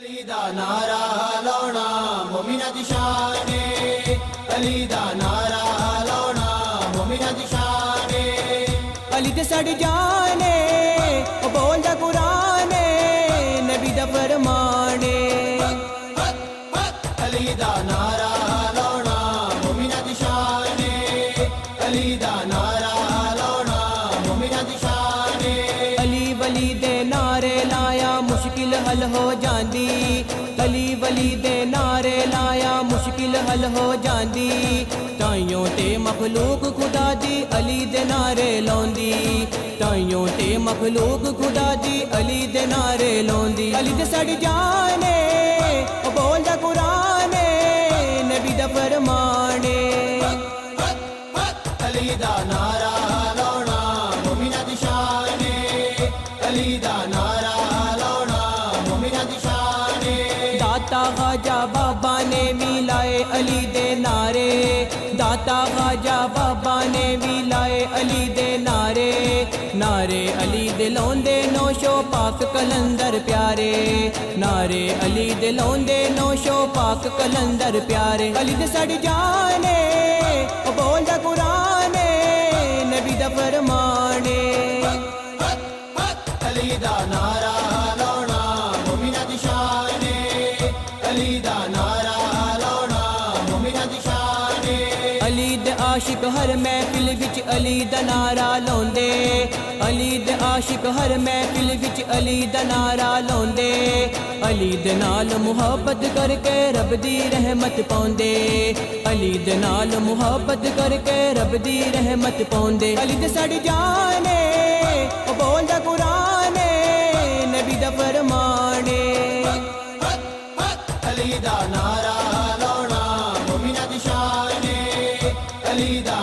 علی دا نعرہ لاؤنا مومنہ دی شان اے، علی دا نعرہ لاؤنا مومنہ دی شان اے، علی تے ساڈی جان اے، او بولدا قرآن اے، نبی دا فرمان اے۔ علی دا نعرہ لاؤنا مومنہ دی شان اے، علی دا نعرہ لاؤنا مومنہ دی شان اے، علی ولی دے نعرے لایا مشکل حل ہو جاندی، علی ولی دے نعرے لایا مشکل حل ہو جاندی، تائیوں تے مخلوق خدا دی علی دے نعرے لاؤندی، تائیوں تے مخلوق خدا دی علی دے نعرے لاؤندی۔ علی تے ساڈی جان اے، او بولدا قرآن اے، نبی دا فرمان اے۔ علی دا نعرہ لاؤنا مومنہ دی شان اے، علی دا نعرہ لاؤنا مومنہ دی شان اے، داتا خواجہ بابا نے بھی لائے علی دے نعرے، داتا خواجہ بابا نے بھی لائے علی دے نعرے، نعرے علی دے لاؤندے نوشو پاک کلندر پیارے، نعرے علی دے لاؤندے نوشو پاک کلندر پیارے۔ علی دے ساڈی جان اے، او بولدا قرآن اے، نبی دا فرمان اے۔ علی دا نعرہ لاؤنا مومنہ دی شان اے، علی دا نعرہ لاؤنا مومنہ دی شان اے، علی دے عاشق ہر محفل وچ علی دا نعرہ لاؤندے، علی دے عاشق ہر محفل وچ علی دا نعرہ لاؤندے، علی دے نال محبت کر کے رب دی رحمت پاؤندے، علی دے نال محبت کر کے رب دی رحمت پاؤندے۔ علی دے ساڈی جان اے، او بولدا قرآن اے، نبی دا فرمان اے۔ علی دا نعرہ لاؤنا مومنہ دی شان اے، علی دا